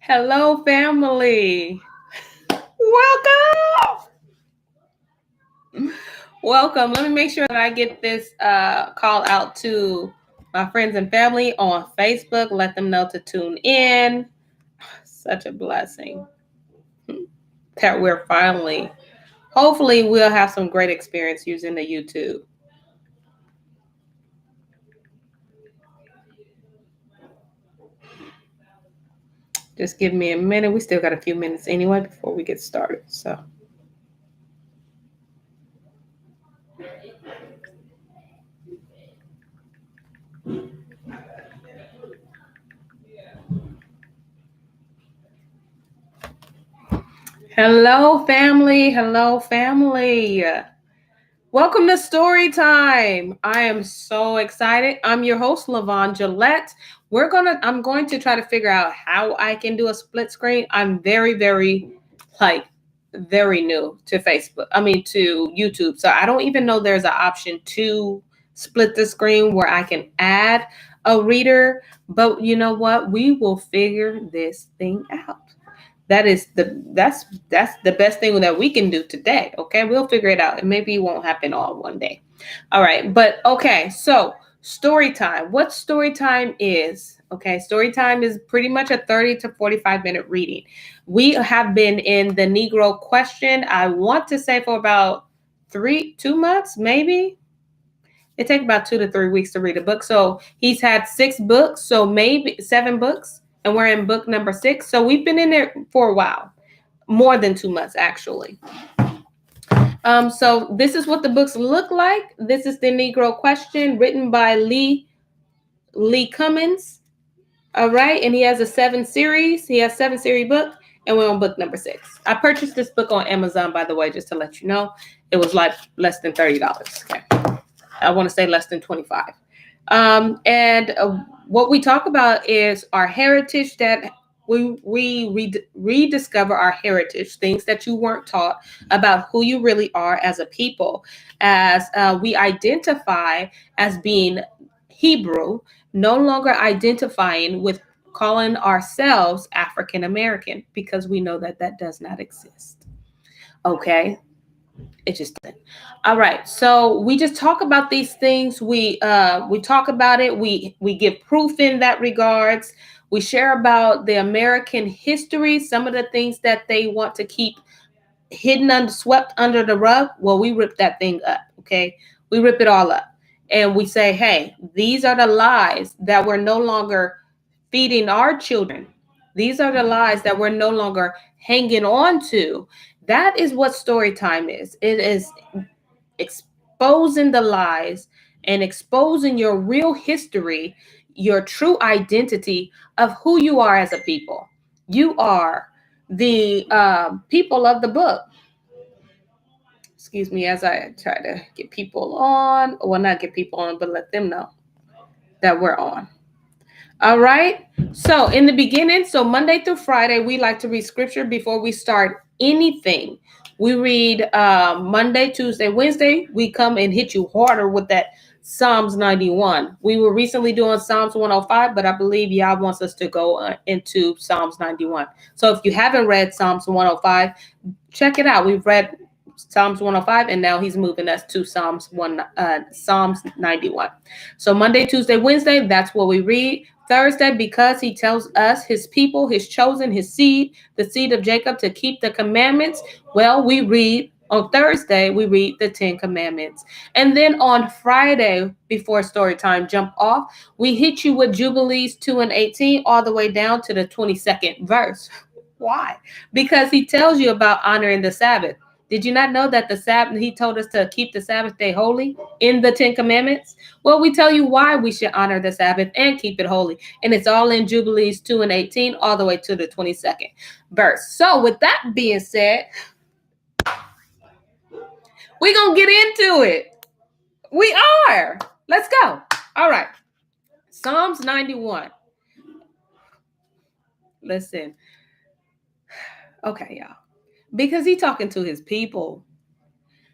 Hello, family. Welcome. Welcome. Let me make sure that I get this call out to my friends and family on Facebook. Let them know to tune in. Such a blessing that we're finally, hopefully, we'll have some great experience using the YouTube. Just give me a minute. We still got a few minutes anyway before we get started. So. Hello, family. Hello, family. Welcome to Story Time. I am so excited. I'm your host, LaVon Gillette. I'm going to try to figure out how I can do a split screen. I'm very new to to YouTube. So I don't even know there's an option to split the screen where I can add a reader. But you know what? We will figure this thing out. That's the best thing that we can do today. Okay, we'll figure it out, and maybe it won't happen all one day. All right, but okay. So story time. What story time is? Okay, story time is pretty much a 30 to 45-minute reading. We have been in the Negro question. I want to say for about 2 months, maybe. It takes about 2 to 3 weeks to read a book. So he's had 6 books, so maybe 7 books. And we're in book number 6. So we've been in there for a while, more than 2 months, actually. So this is what the books look like. This is the Negro question written by Lee Cummins. All right. And he has a 7 series. He has 7 series book. And we're on book number 6. I purchased this book on Amazon, by the way, just to let you know. It was like less than $30. Okay. I want to say less than 25. What we talk about is our heritage, that we rediscover our heritage, things that you weren't taught about who you really are as a people, as we identify as being Hebrew, no longer identifying with calling ourselves African American, because we know that that does not exist. Okay. It just doesn't. All right. So we just talk about these things. We talk about it. We give proof in that regards. We share about the American history, some of the things that they want to keep hidden swept under the rug. Well, we rip that thing up. Okay. We rip it all up. And we say, hey, these are the lies that we're no longer feeding our children. These are the lies that we're no longer hanging on to. That is what story time is. It is exposing the lies and exposing your real history, your true identity of who you are as a people. You are the people of the book. Excuse me as I try to get people on. Well, not get people on, but let them know that we're on. All right. So in the beginning, so Monday through Friday, we like to read scripture before we start anything. We read Monday, Tuesday, Wednesday. We come and hit you harder with that Psalms 91. We were recently doing Psalms 105, but I believe Yah wants us to go into Psalms 91. So if you haven't read Psalms 105, check it out. We've read Psalms 105, and now he's moving us to Psalms 91. So Monday, Tuesday, Wednesday, that's what we read. Thursday, because he tells us, his people, his chosen, his seed, the seed of Jacob, to keep the commandments. Well, we read on Thursday, we read the 10 commandments. And then on Friday, before story time jump off, we hit you with Jubilees 2 and 18 all the way down to the 22nd verse. Why? Because he tells you about honoring the Sabbath. Did you not know that the Sabbath, he told us to keep the Sabbath day holy in the 10 commandments? Well, we tell you why we should honor the Sabbath and keep it holy. And it's all in Jubilees 2 and 18, all the way to the 22nd verse. So with that being said, we're going to get into it. We are. Let's go. All right. Psalms 91. Listen. Okay, y'all. Because he's talking to his people.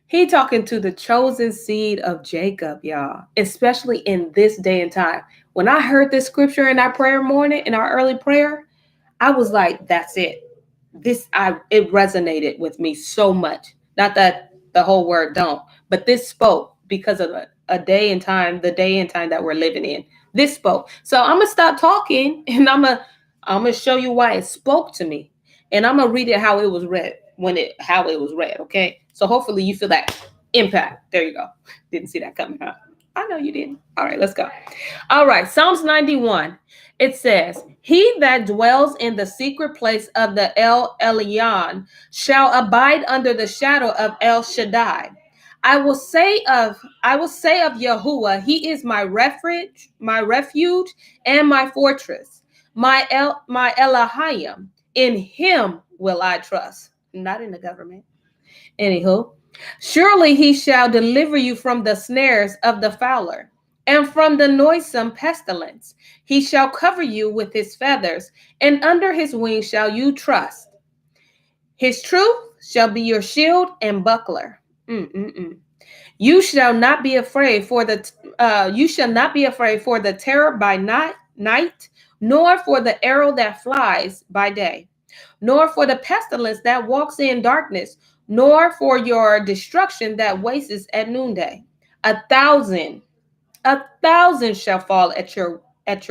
He talking to the chosen seed of Jacob, y'all, especially in this day and time. When I heard this scripture in our prayer morning, in our early prayer, I was like, that's it. It resonated with me so much. Not that the whole word don't, but this spoke because of a day and time, the day and time that we're living in. This spoke. So I'm gonna stop talking and I'm gonna show you why it spoke to me. And I'm gonna read it how it was read how it was read. Okay. So hopefully you feel that impact. There you go. Didn't see that coming, huh? I know you didn't. All right, let's go. All right, Psalms 91. It says, "He that dwells in the secret place of the El Elyon shall abide under the shadow of El Shaddai. I will say of Yahuwah, He is my refuge, and my fortress, my Elohim. In Him will I trust." Not in the government. Anywho, "Surely He shall deliver you from the snares of the fowler and from the noisome pestilence. He shall cover you with His feathers, and under His wings shall you trust. His truth shall be your shield and buckler. Mm-mm-mm. You shall not be afraid for the terror by night, nor for the arrow that flies by day, nor for the pestilence that walks in darkness, nor for your destruction that wastes at noonday. A thousand shall fall at your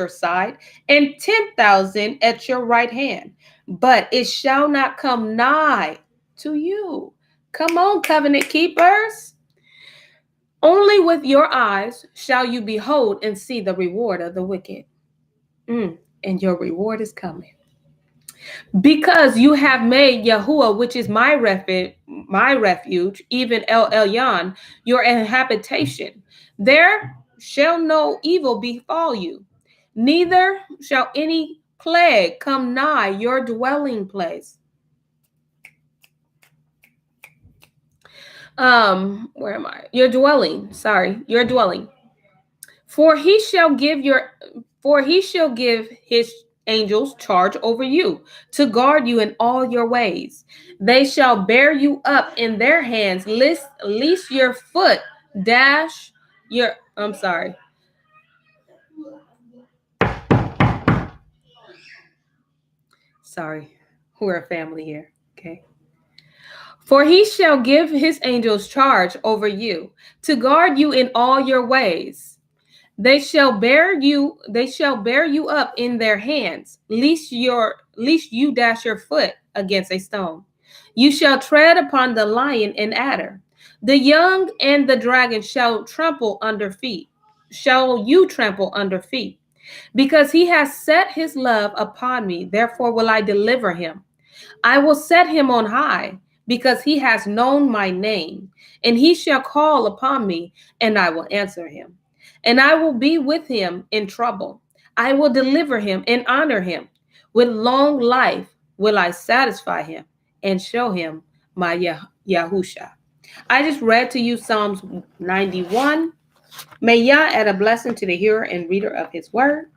side, and 10,000 at your right hand, but it shall not come nigh to you." Come on, covenant keepers. "Only with your eyes shall you behold and see the reward of the wicked." And your reward is coming. "Because you have made Yahuwah, which is my refuge, even El Elyon, your habitation. There shall no evil befall you, neither shall any plague come nigh your dwelling place." Where am I? Your dwelling. Sorry, your dwelling. For he shall give his angels charge over you to guard you in all your ways. They shall bear you up in their hands, lest your foot dash your I'm sorry. Sorry. We're a family here. Okay. "For he shall give his angels charge over you to guard you in all your ways. They shall bear you up in their hands, lest you dash your foot against a stone. You shall tread upon the lion and adder. The young and the dragon shall you trample under feet. Because he has set his love upon me, therefore will I deliver him. I will set him on high, because he has known my name, and he shall call upon me, and I will answer him. And I will be with him in trouble. I will deliver him and honor him. With long life will I satisfy him and show him my Yahusha." I just read to you Psalms 91. May Yah add a blessing to the hearer and reader of his word.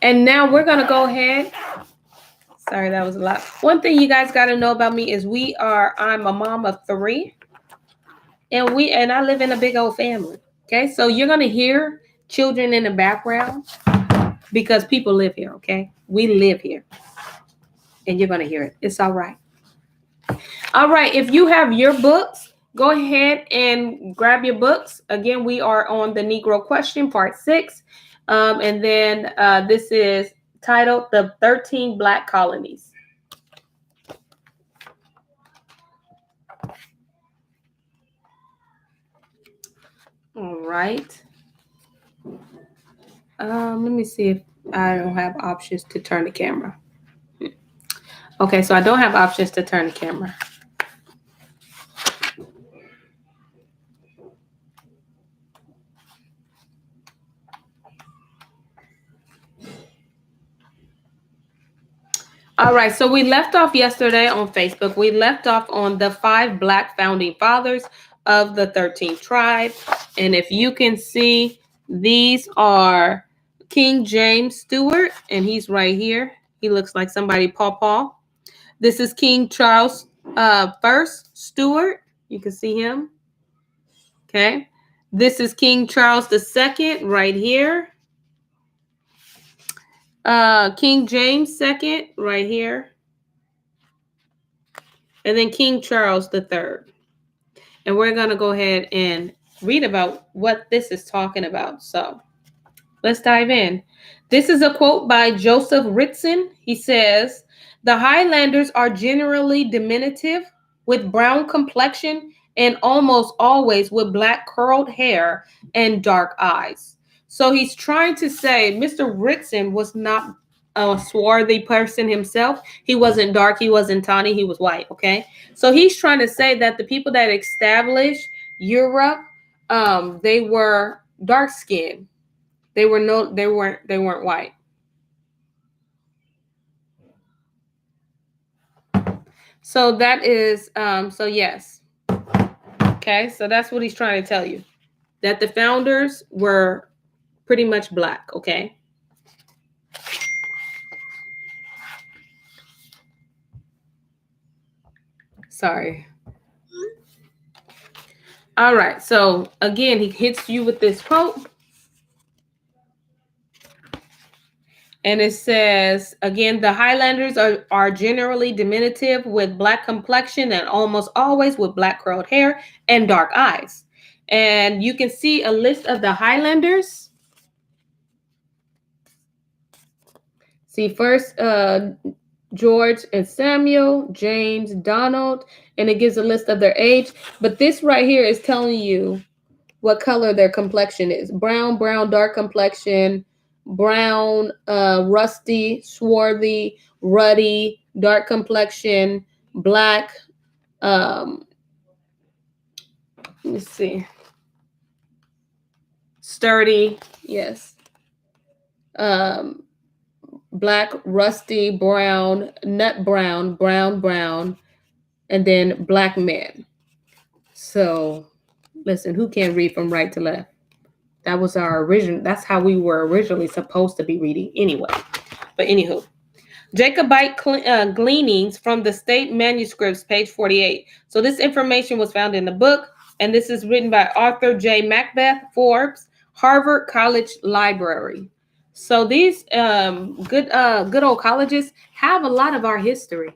And now we're going to go ahead. Sorry, that was a lot. One thing you guys got to know about me is I'm a mom of 3. And I live in a big old family. Okay, so you're going to hear children in the background because people live here. Okay, we live here. And you're going to hear it. It's all right. All right, if you have your books, go ahead and grab your books. Again, we are on the Negro question, part 6. And then this is titled "The 13 Black Colonies." All right. Let me see if I don't have options to turn the camera. Okay, so I don't have options to turn the camera. All right, so we left off yesterday on Facebook. We left off on the 5 Black founding fathers of the 13th tribe. And if you can see, these are King James Stewart, and he's right here. He looks like somebody pawpaw. This is King Charles First Stewart. You can see him. Okay. This is King Charles II right here. King James II, right here. And then King Charles III. And we're going to go ahead and read about what this is talking about. So let's dive in. This is a quote by Joseph Ritson. He says, "The Highlanders are generally diminutive, with brown complexion, and almost always with black curled hair and dark eyes." So he's trying to say Mr. Ritson was not a swarthy person himself. He wasn't dark, he wasn't tawny, he was white, okay? So he's trying to say that the people that established Europe, they were dark skinned. They weren't white. So that is so yes. Okay, so that's what he's trying to tell you. That the founders were pretty much black, okay? Sorry. All right. So again, he hits you with this quote. And it says, again, the Highlanders are generally diminutive with black complexion and almost always with black curled hair and dark eyes. And you can see a list of the Highlanders. See, first, George and Samuel, James, Donald, and it gives a list of their age. But this right here is telling you what color their complexion is. Brown, dark complexion, brown, rusty, swarthy, ruddy, dark complexion, black, let me see, sturdy, yes, black, rusty, brown, nut brown, brown, and then black man. So listen, who can't read from right to left? That was our original. That's how we were originally supposed to be reading anyway. But anywho, Jacobite gleanings from the state manuscripts, page 48. So this information was found in the book, and this is written by Arthur J. Macbeth Forbes, Harvard College Library. So these good old colleges have a lot of our history.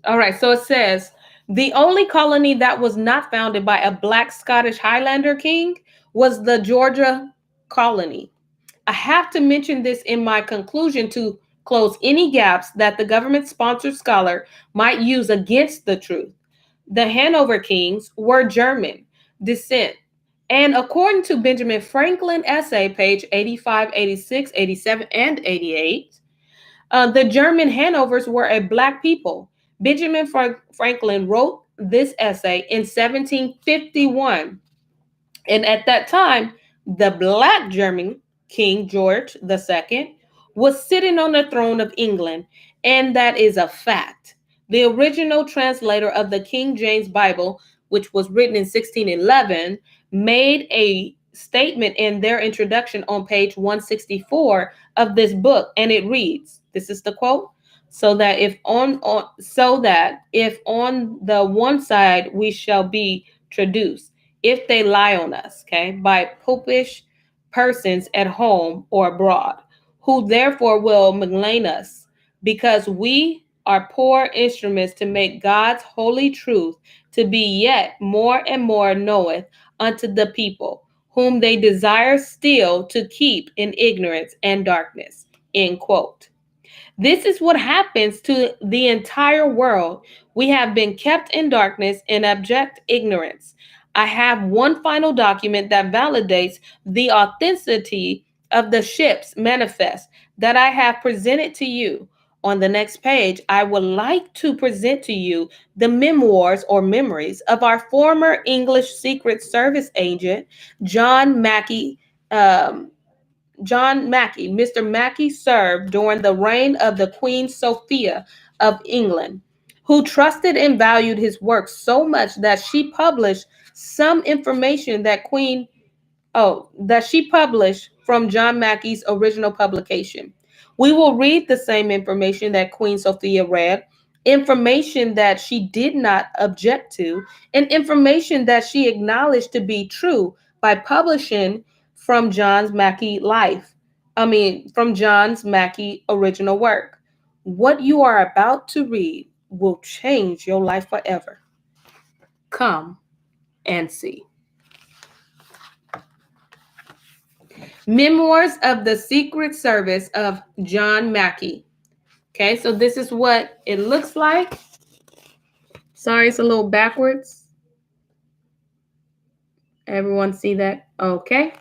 All right, so it says the only colony that was not founded by a black Scottish Highlander king was the Georgia colony. I have to mention this in my conclusion to close any gaps that the government-sponsored scholar might use against the truth. The Hanover kings were German descent. And according to Benjamin Franklin essay, page 85, 86, 87, and 88, the German Hanovers were a black people. Benjamin Franklin wrote this essay in 1751. And at that time, the black German King George II was sitting on the throne of England. And that is a fact. The original translator of the King James Bible, which was written in 1611, made a statement in their introduction on page 164 of this book. And it reads, this is the quote, so that if on the one side we shall be traduced, if they lie on us, okay, by popish persons at home or abroad, who therefore will malign us, because we are poor instruments to make God's holy truth to be yet more and more knoweth unto the people, whom they desire still to keep in ignorance and darkness. End quote. This is what happens to the entire world. We have been kept in darkness and abject ignorance. I have one final document that validates the authenticity of the ship's manifest that I have presented to you. On the next page, I would like to present to you the memoirs or memories of our former English Secret Service agent, John Mackey. John Mackey. Mr. Mackey served during the reign of the Queen Sophia of England, who trusted and valued his work so much that she published some information that she published from John Mackey's original publication. We will read the same information that Queen Sophia read, information that she did not object to, and information that she acknowledged to be true by publishing from John Mackey's life. from John's Mackey original work. What you are about to read will change your life forever. Come and see. Memoirs of the Secret Service of John Mackey. Okay, so this is what it looks like. Sorry, it's a little backwards. Everyone see that? Okay.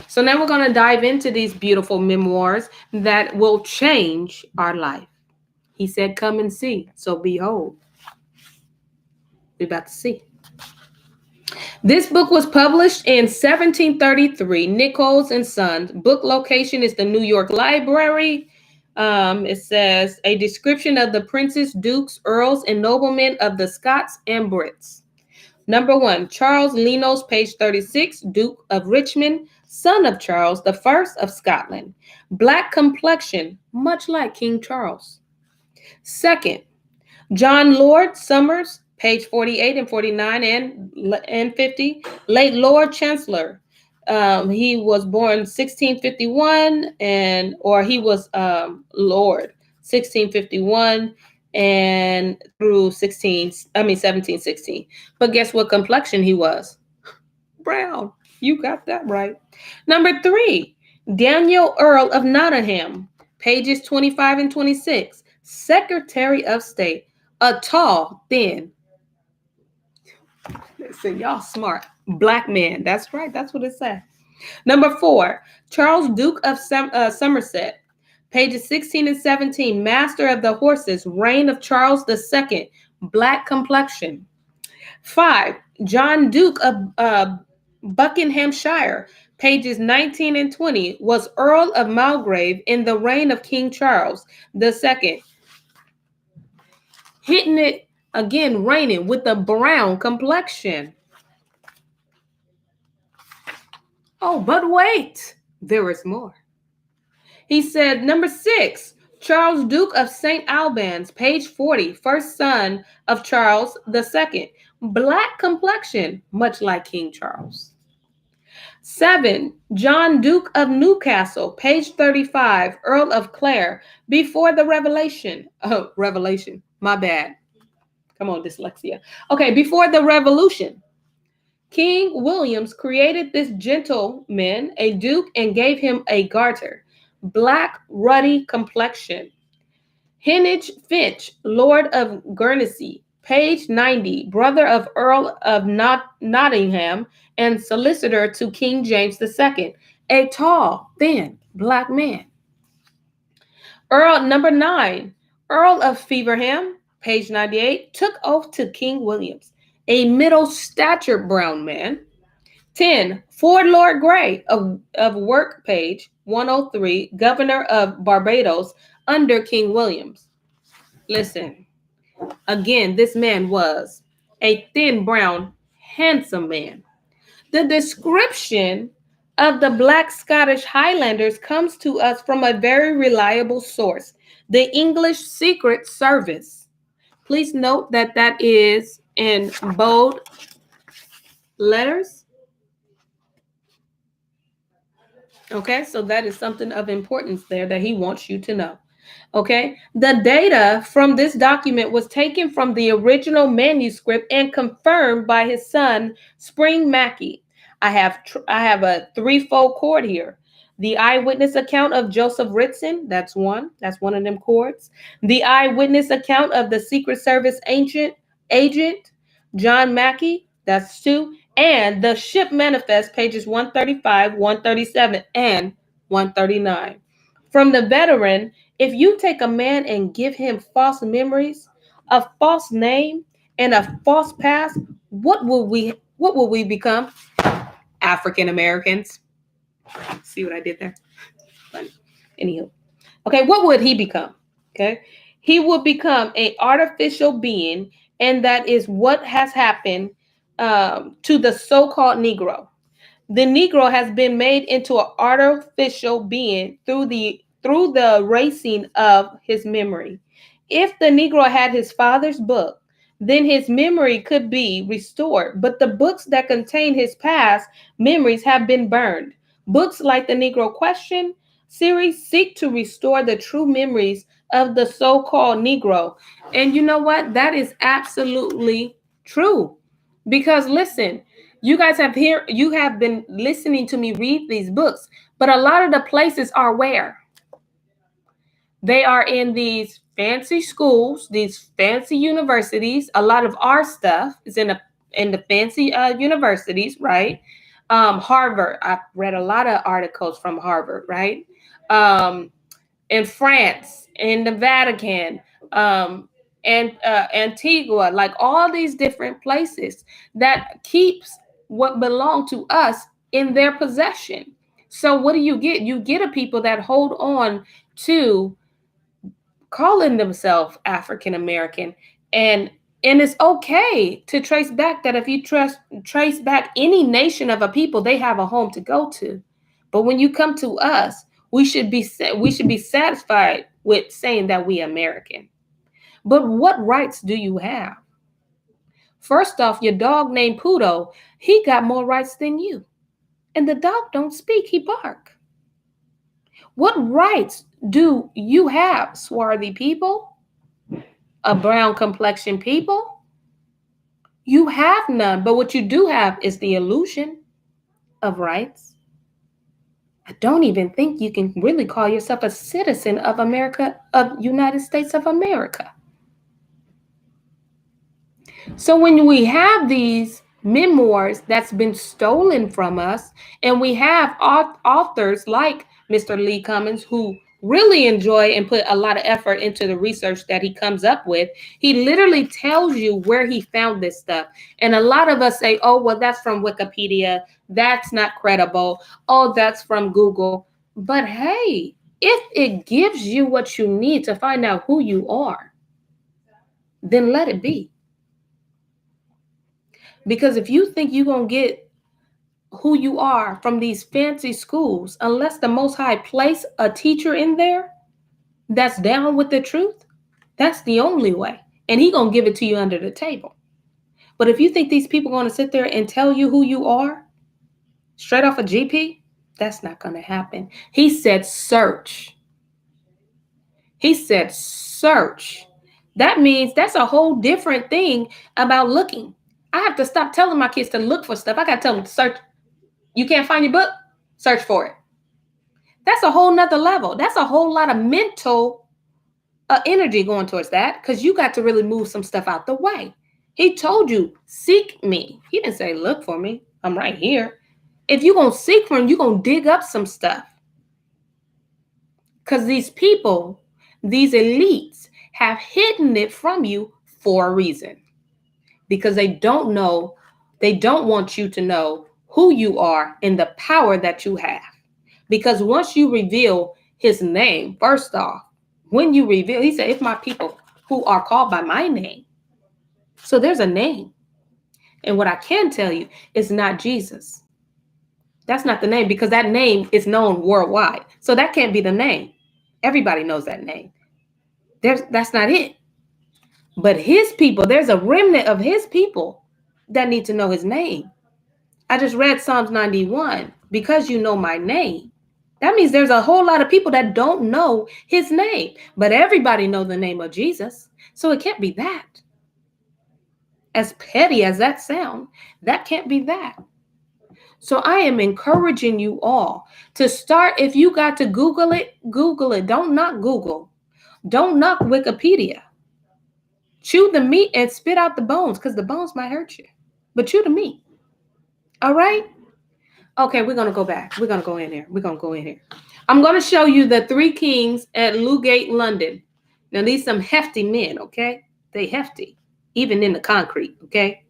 So now we're going to dive into these beautiful memoirs that will change our life. He said, come and see. So behold, we're about to see. This book was published in 1733, Nichols and Sons. Book location is the New York Library. It says, a description of the princes, dukes, earls, and noblemen of the Scots and Brits. Number 1, Charles Lenos, page 36, Duke of Richmond, son of Charles I of Scotland. Black complexion, much like King Charles. Second, John Lord Somers, page 48 and 49 and 50, late Lord Chancellor. He was born 1651 he was Lord 1651 and through 1716. But guess what complexion he was? Brown. You got that right. Number 3, Daniel Earl of Nottingham, pages 25 and 26, Secretary of State, a tall, thin, listen, y'all smart, black man. That's right. That's what it said. Number 4, Charles Duke of Somerset, pages 16 and 17, Master of the Horses, reign of Charles II, black complexion. 5, John Duke of Buckinghamshire, pages 19 and 20, was Earl of Mulgrave in the reign of King Charles II. Hitting it again, reigning with a brown complexion. Oh, but wait, there is more. He said, number 6, Charles Duke of St. Albans, page 40, first son of Charles II, black complexion, much like King Charles. 7, John Duke of Newcastle, page 35, Earl of Clare, before the Revelation, my bad. Come on, dyslexia. Okay, before the Revolution, King Williams created this gentleman a duke and gave him a garter, black, ruddy complexion. Heneage Finch, Lord of Guernsey, page 90, brother of Earl of Nottingham and solicitor to King James II, a tall, thin, black man. Number 9, Earl of Feversham, page 98, took oath to King Williams, a middle-statured brown man. 10, Ford Lord Grey of Work, page 103, governor of Barbados under King Williams. Listen, again, this man was a thin, brown, handsome man. The description of the Black Scottish Highlanders comes to us from a very reliable source, the English Secret Service. Please note that that is in bold letters. Okay, so that is something of importance there that he wants you to know. Okay, the data from this document was taken from the original manuscript and confirmed by his son, Spring Mackey. I have a threefold cord here. The eyewitness account of Joseph Ritson, that's one of them cords. The eyewitness account of the Secret Service agent, John Mackey, that's 2. And the ship manifest, pages 135, 137, and 139. From the veteran, if you take a man and give him false memories, a false name, and a false past, what will we become? African Americans. See what I did there? Funny. Anywho. Okay, what would he become? Okay. He would become an artificial being, and that is what has happened to the so-called Negro. The Negro has been made into an artificial being through the erasing of his memory. If the Negro had his father's book, then his memory could be restored. But the books that contain his past memories have been burned. Books like the Negro Question, series seek to restore the true memories of the so-called Negro. And you know what? That is absolutely true. Because listen, you have been listening to me read these books, but a lot of the places are where they are in these fancy schools, these fancy universities. A lot of our stuff is in the fancy universities, right? Harvard. I've read a lot of articles from Harvard, right? Um, in France, in the Vatican, and Antigua, like all these different places that keeps what belong to us in their possession. So what do you get? You get a people that hold on to calling themselves African American, and it's okay to trace back that if you trace back any nation of a people, they have a home to go to. But when you come to us, we should be satisfied with saying that we American. But what rights do you have? First off, your dog named Pudo, he got more rights than you. And the dog don't speak, he bark. What rights do you have, swarthy people? A brown complexion people? You have none, but what you do have is the illusion of rights. I don't even think you can really call yourself a citizen of America, of United States of America. So when we have these memoirs that's been stolen from us, and we have authors like Mr. Lee Cummings who really enjoy and put a lot of effort into the research that he comes up with, he literally tells you where he found this stuff. And a lot of us say, oh, well, that's from Wikipedia. That's not credible. Oh, that's from Google. But hey, if it gives you what you need to find out who you are, then let it be. Because if you think you're going to get who you are from these fancy schools, unless the Most High place a teacher in there that's down with the truth, that's the only way. And he going to give it to you under the table. But if you think these people are going to sit there and tell you who you are straight off a GP, that's not going to happen. He said search. He said search. That means that's a whole different thing about looking. I have to stop telling my kids to look for stuff. I got to tell them to search. You can't find your book? Search for it. That's a whole nother level. That's a whole lot of mental energy going towards that, because you got to really move some stuff out the way. He told you, seek me. He didn't say, look for me. I'm right here. If you're going to seek for him, you're going to dig up some stuff. Because these people, these elites, have hidden it from you for a reason. Because they don't want you to know who you are and the power that you have. Because once you reveal his name, first off, when you reveal, he said, if my people who are called by my name. So there's a name. And what I can tell you is not Jesus. That's not the name, because that name is known worldwide. So that can't be the name. Everybody knows that name. That's not it. But his people, there's a remnant of his people that need to know his name. I just read Psalms 91, because you know my name. That means there's a whole lot of people that don't know his name, but everybody knows the name of Jesus. So it can't be that. As petty as that sounds, that can't be that. So I am encouraging you all to start. If you got to Google it, Google it. Don't knock Google. Don't knock Wikipedia. Chew the meat and spit out the bones, because the bones might hurt you. But chew the meat. All right? Okay, we're going to go back. We're going to go in here. We're going to go in here. I'm going to show you the three kings at Ludgate, London. Now, these some hefty men, okay? They hefty, even in the concrete, okay?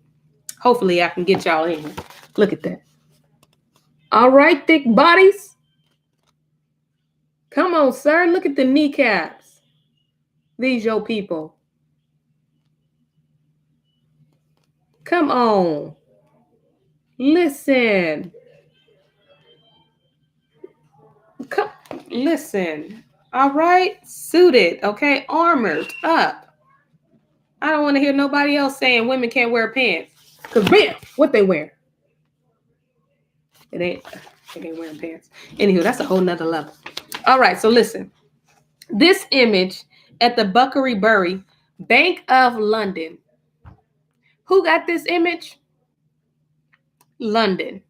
Hopefully, I can get y'all in here. Look at that. All right, thick bodies. Come on, sir. Look at the kneecaps. These your people. Come on. Listen. Listen. All right? Suited, okay? Armored up. I don't want to hear nobody else saying women can't wear pants. Because bam, what they wear? They ain't wearing pants. Anywho, that's a whole nother level. All right, so listen. This image at the Bury Bank of London. Who got this image? London.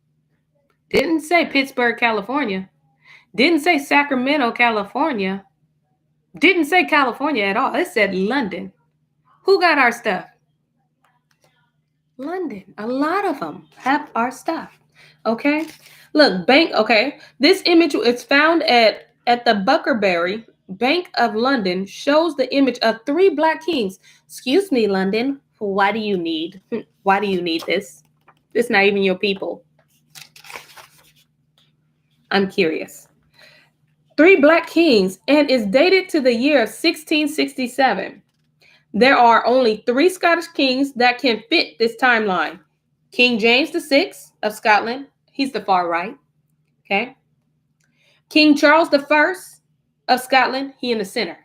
Didn't say Pittsburgh, California. Didn't say Sacramento, California. Didn't say California at all. It said London. Who got our stuff? London. A lot of them have our stuff. Okay. Look, bank. Okay. This image is found at the Bury Bank of London. Shows the image of 3 black kings. Excuse me, London. Why do you need? Why do you need this? This not even your people. I'm curious. 3 black kings, and is dated to the year of 1667. There are only 3 Scottish kings that can fit this timeline. King James VI of Scotland, he's the far right, okay? King Charles I of Scotland, he in the center,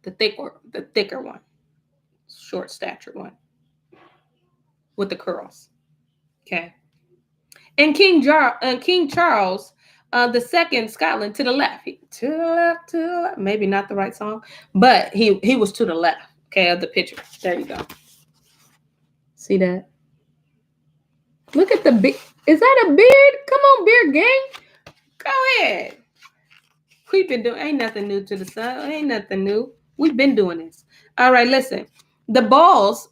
the thicker one, short stature one, with the curls, okay? And King Charles the second, Scotland, to the left, to the left, maybe not the right song, but he was to the left, okay, of the picture. There you go. See that? Look at the beard. Is that a beard? Come on, beard gang. Go ahead. We've been doing, ain't nothing new to the sun. Ain't nothing new. We've been doing this. All right, listen. The balls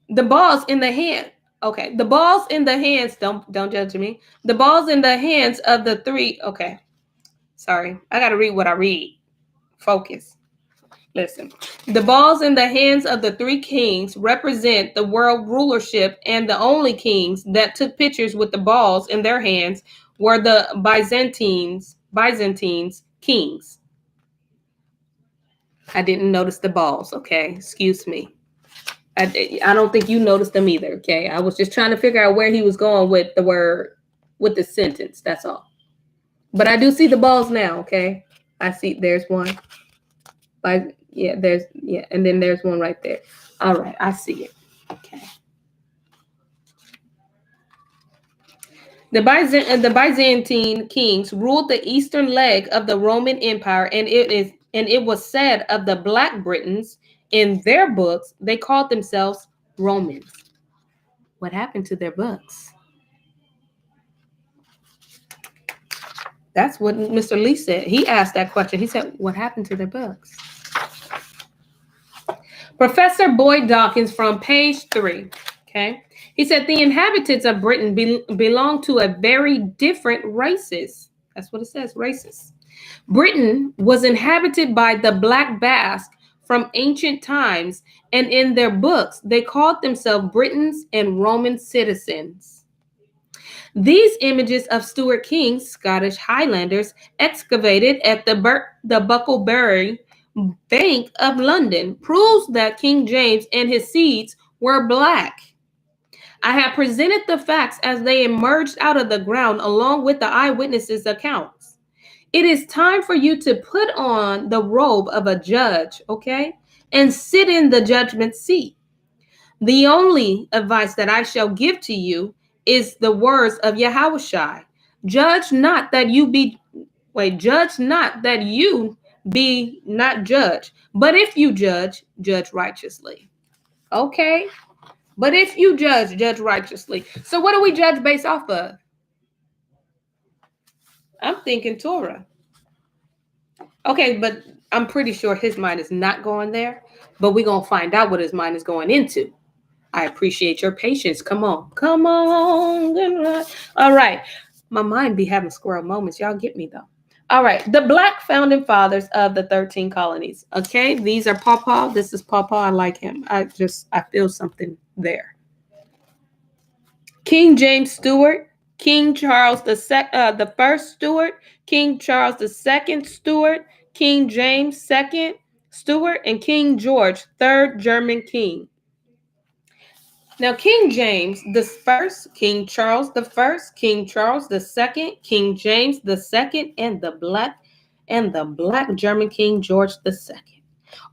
in the hand. Okay, the balls in the hands. Don't judge me. The balls in the hands of the 3. Okay, sorry. I got to read what I read. Focus. Listen, the balls in the hands of the 3 kings represent the world rulership, and the only kings that took pictures with the balls in their hands were the Byzantines kings. I didn't notice the balls, okay? Excuse me. I don't think you noticed them either, okay? I was just trying to figure out where he was going with the word, with the sentence, that's all. But I do see the balls now, okay? I see, there's one. And then there's one right there. All right, I see it. Okay. The Byzantine kings ruled the eastern leg of the Roman Empire, and it was said of the Black Britons in their books they called themselves Romans. What happened to their books? That's what Mr. Lee said. He asked that question. He said, "What happened to their books?" Professor Boyd Dawkins from page 3, okay? He said the inhabitants of Britain belong to a very different races. That's what it says, races. Britain was inhabited by the Black Basque from ancient times, and in their books, they called themselves Britons and Roman citizens. These images of Stuart kings, Scottish Highlanders, excavated at the Bury Bank of London proves that King James and his seeds were black. I have presented the facts as they emerged out of the ground along with the eyewitnesses' accounts. It is time for you to put on the robe of a judge, okay, and sit in the judgment seat. The only advice that I shall give to you is the words of Yahushua. Judge not that you be not judged, but if you judge, judge righteously. Okay? But if you judge, judge righteously. So what do we judge based off of? I'm thinking Torah. Okay, but I'm pretty sure his mind is not going there, but we're going to find out what his mind is going into. I appreciate your patience. Come on. Come on. All right. My mind be having squirrel moments. Y'all get me, though. All right. The Black founding fathers of the 13 colonies. Okay. These are Pawpaw. This is Pawpaw. I like him. I feel something there. King James Stewart, King Charles the first Stewart, King Charles the second Stewart, King James second Stewart, and King George, third German king. Now, King James the first, King Charles the first, King Charles the second, King James the second, and the black German King George the second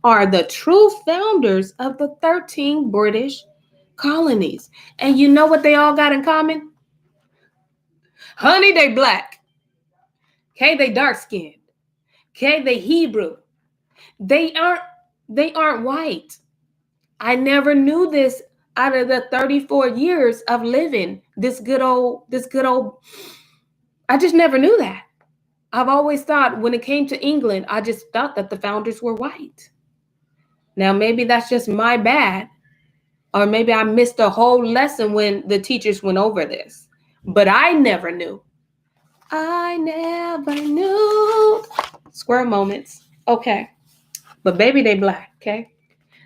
are the true founders of the 13 British colonies. And you know what they all got in common? Honey, they black. Okay, they dark skinned. Okay, they Hebrew. They aren't they aren't white. I never knew this out of the 34 years of living this good old I just never knew that. I've always thought when it came to England, I just thought that the founders were white. Now maybe that's just my bad, or maybe I missed a whole lesson when the teachers went over this. But I never knew. I never knew. Square moments. Okay. But baby, they black, okay?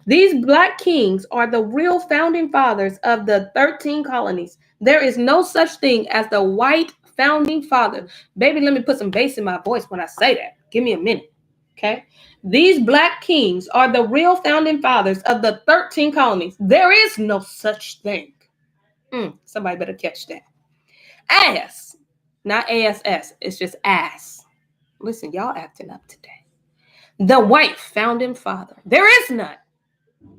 These black kings are the real founding fathers of the 13 colonies. There is no such thing as the white founding father. Baby, let me put some bass in my voice when I say that. Give me a minute, okay? These black kings are the real founding fathers of the 13 colonies. There is no such thing. Somebody better catch that. Ass, not ASS. It's just ass. Listen, y'all acting up today. The white founding father. There is none.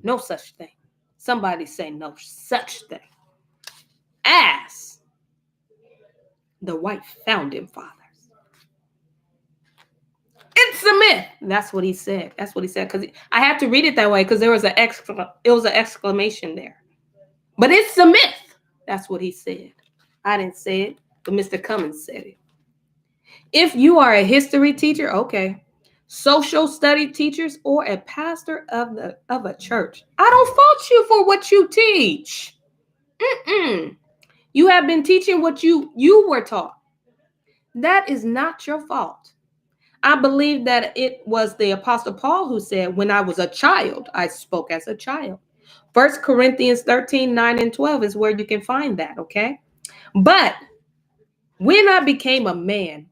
No such thing. Somebody say no such thing. As the white founding fathers. It's a myth. That's what he said. That's what he said. Because I had to read it that way because there was an exclamation there. But it's a myth. That's what he said. I didn't say it, but Mr. Cummins said it. If you are a history teacher, okay, social study teachers, or a pastor of a church, I don't fault you for what you teach. You have been teaching what you were taught. That is not your fault. I believe that it was the Apostle Paul who said, when I was a child, I spoke as a child. 1 Corinthians 13, 9 and 12 is where you can find that, okay? But when I became a man,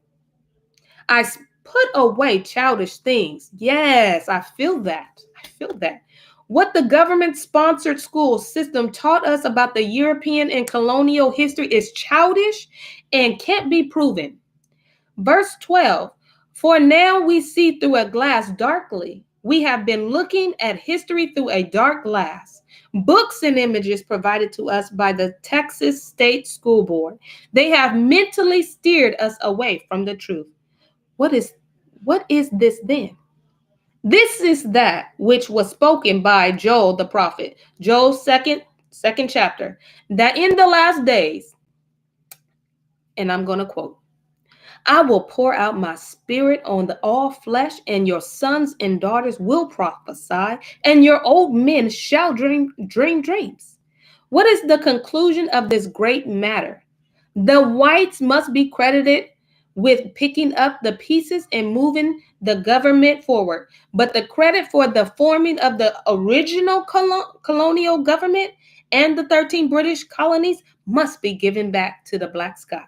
I put away childish things. Yes, I feel that. I feel that. What the government-sponsored school system taught us about the European and colonial history is childish and can't be proven. Verse 12, for now we see through a glass darkly. We have been looking at history through a dark glass. Books and images provided to us by the Texas State School Board. They have mentally steered us away from the truth. What is this then? This is that which was spoken by Joel the prophet. Joel's second chapter. That in the last days, and I'm going to quote, I will pour out my spirit on all flesh, and your sons and daughters will prophesy, and your old men shall dream dreams. What is the conclusion of this great matter? The whites must be credited with picking up the pieces and moving the government forward. But the credit for the forming of the original colonial government and the 13 British colonies must be given back to the Black Scots.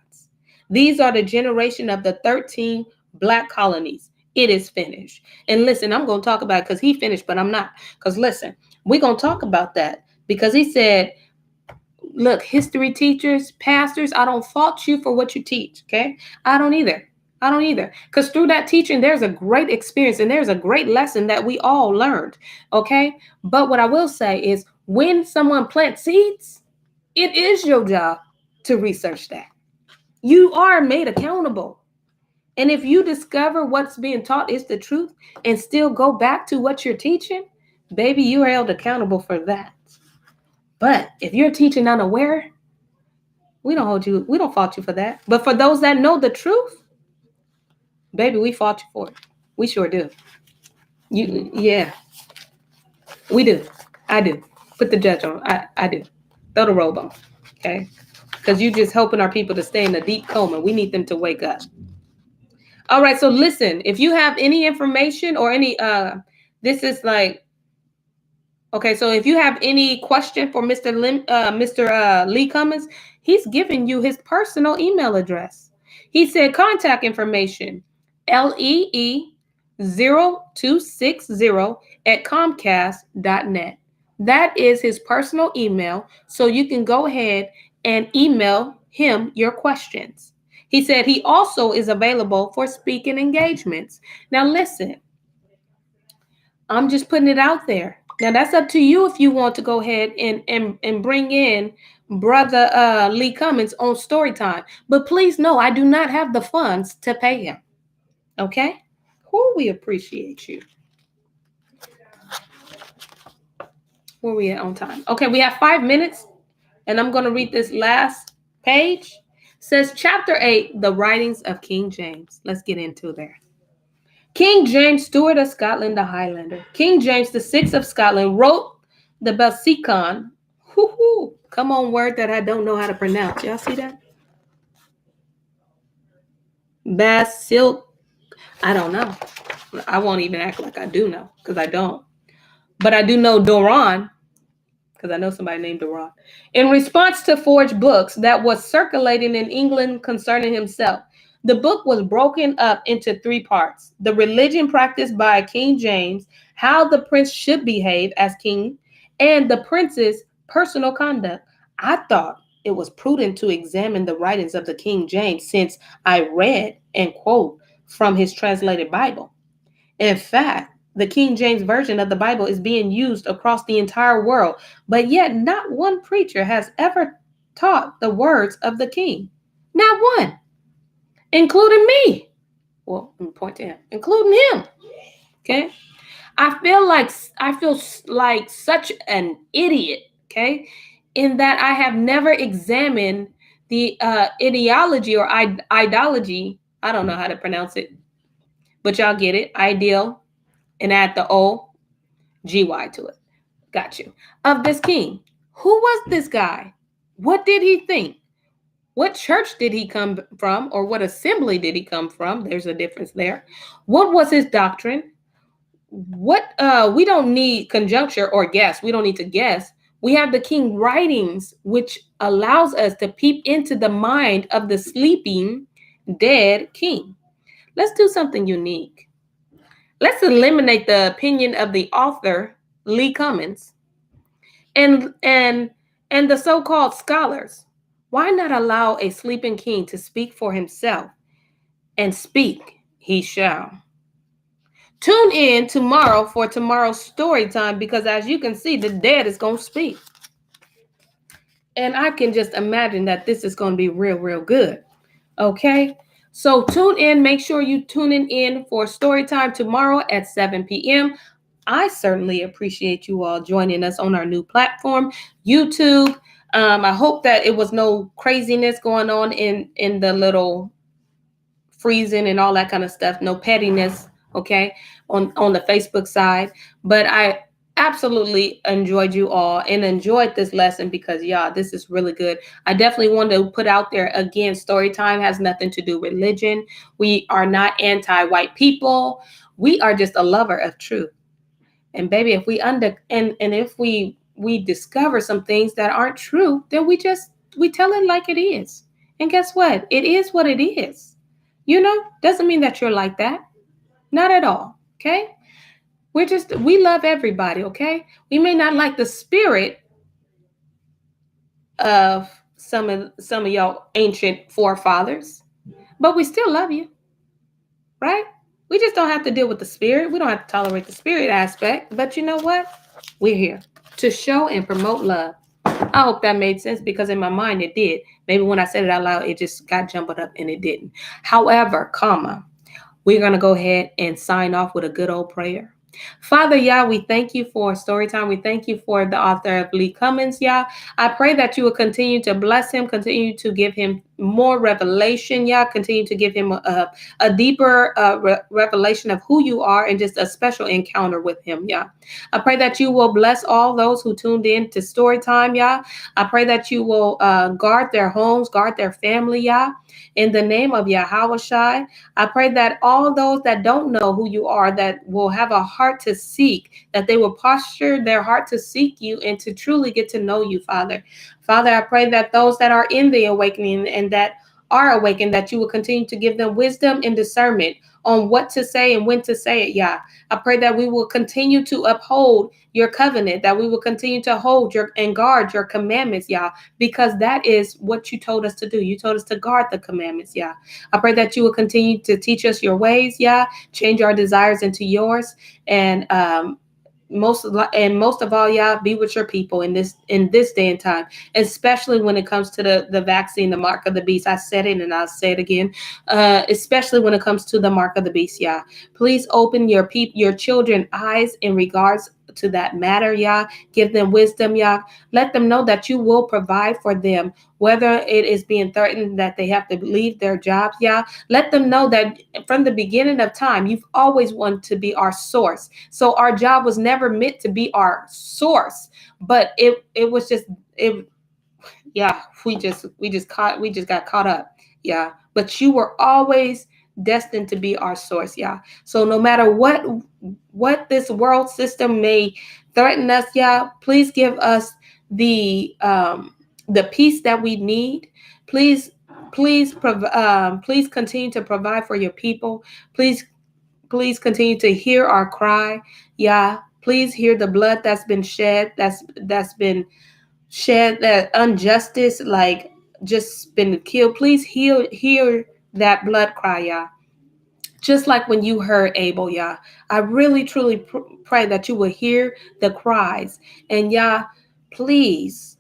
These are the generation of the 13 Black colonies. It is finished. And listen, I'm going to talk about it because he finished, but I'm not. Because listen, we're going to talk about that because he said, look, history teachers, pastors, I don't fault you for what you teach, okay? I don't either. Because through that teaching, there's a great experience and there's a great lesson that we all learned, okay? But what I will say is when someone plants seeds, it is your job to research that. You are made accountable. And if you discover what's being taught is the truth and still go back to what you're teaching, baby, you are held accountable for that. But if you're teaching unaware, we don't fault you for that. But for those that know the truth, baby, we fault you for it. We sure do. Yeah, we do. I do. Put the judge on. I do. Throw the robe on. Okay? Because you're just helping our people to stay in a deep coma. We need them to wake up. All right, so listen, if you have any information or any, this is like, okay, so if you have any question for Mr. Lee Cummins, he's giving you his personal email address. He said contact information, lee0260@comcast.net. That is his personal email, so you can go ahead and email him your questions. He said he also is available for speaking engagements. Now listen, I'm just putting it out there. Now, that's up to you if you want to go ahead and bring in Brother Lee Cummins on story time. But please know, I do not have the funds to pay him. Okay? Who we appreciate you. Where we at on time? Okay, we have 5 minutes, and I'm going to read this last page. It says chapter 8, the writings of King James. Let's get into there. King James, Stewart of Scotland, the Highlander. King James the Sixth of Scotland wrote the Belcicon. Hoo-hoo. Come on, word that I don't know how to pronounce. Y'all see that? Basil. I don't know. I won't even act like I do know, because I don't. But I do know Doron, because I know somebody named Doron. In response to forged books that was circulating in England concerning himself, the book was broken up into 3 parts: the religion practiced by King James, how the prince should behave as king, and the prince's personal conduct. I thought it was prudent to examine the writings of the King James, since I read and quote from his translated Bible. In fact, the King James Version of the Bible is being used across the entire world, but yet not one preacher has ever taught the words of the King. Not one, including me. Well, let me point to him, including him. Okay. I feel like such an idiot, okay, in that I have never examined the ideology or ideology. I don't know how to pronounce it, but y'all get it. Ideal, and add the GY to it. Got you. Of this king. Who was this guy? What did he think? What church did he come from, or what assembly did he come from? There's a difference there. What was his doctrine? We don't need conjecture or guess. We don't need to guess. We have the king writings, which allows us to peep into the mind of the sleeping, dead king. Let's do something unique. Let's eliminate the opinion of the author, Lee Cummins, and the so-called scholars. Why not allow a sleeping king to speak for himself? And speak he shall. Tune in tomorrow for tomorrow's story time, because as you can see, the dead is going to speak. And I can just imagine that this is going to be real, real good. Okay? So tune in. Make sure you tune in for story time tomorrow at 7 p.m. I certainly appreciate you all joining us on our new platform, YouTube. I hope that it was no craziness going on in the little freezing and all that kind of stuff. No pettiness, okay, on the Facebook side. But I absolutely enjoyed you all and enjoyed this lesson, because this is really good. I definitely want to put out there again, story time has nothing to do with religion. We are not anti-white people. We are just a lover of truth. And baby, if if we discover some things that aren't true, then we tell it like it is. And guess what? It is what it is. Doesn't mean that you're like that. Not at all. Okay? We love everybody, okay? We may not like the spirit of some of y'all ancient forefathers, but we still love you. Right? We just don't have to deal with the spirit. We don't have to tolerate the spirit aspect. But you know what? We're here to show and promote love. I hope that made sense, because in my mind it did. Maybe when I said it out loud, it just got jumbled up and it didn't. However, we're going to go ahead and sign off with a good old prayer. Father, we thank you for story time. We thank you for the author of Lee Cummins, I pray that you will continue to bless him, continue to give him more revelation, continue to give him a deeper revelation of who you are, and just a special encounter with him, I pray that you will bless all those who tuned in to story time, I pray that you will guard their homes, guard their family, in the name of Yahweh Shai. I pray that all those that don't know who you are, that will have a heart to seek, that they will posture their heart to seek you and to truly get to know you, Father. Father, I pray that those that are in the awakening and that are awakened, that you will continue to give them wisdom and discernment on what to say and when to say it, I pray that we will continue to uphold your covenant, that we will continue to hold and guard your commandments, because that is what you told us to do. You told us to guard the commandments, I pray that you will continue to teach us your ways, change our desires into yours, and most of all, y'all, be with your people in this day and time, especially when it comes to the vaccine, the mark of the beast. I said it and I'll say it again. Especially when it comes to the mark of the beast, y'all. Please open your children eyes in regards to that matter, y'all. Give them wisdom, y'all. Let them know that you will provide for them, whether it is being threatened that they have to leave their jobs, y'all. Let them know that from the beginning of time, you've always wanted to be our source. So our job was never meant to be our source, but it was just it. Yeah, we just got caught up. Yeah, but you were always destined to be our source. Yeah. So no matter what this world system may threaten us, yeah, please give us the peace that we need. Please please continue to provide for your people. Please continue to hear our cry. Yeah, please hear the blood that's been shed, that's been shed, that injustice, like just been killed. Please hear that blood cry, yeah. Just like when you heard Abel, yeah. I really truly pray that you will hear the cries, and yeah, please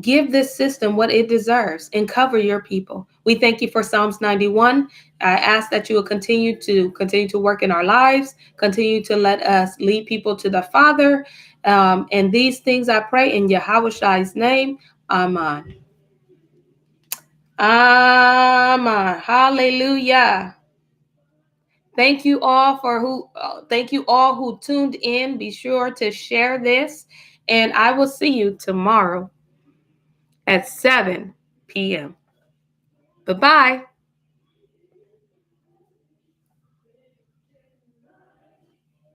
give this system what it deserves and cover your people. We thank you for Psalms 91. I ask that you will continue to work in our lives, continue to let us lead people to the Father. And these things I pray in Yahweh name. Amen. Amen. Hallelujah. Thank you all who tuned in. Be sure to share this, and I will see you tomorrow at 7 p.m. Bye-bye.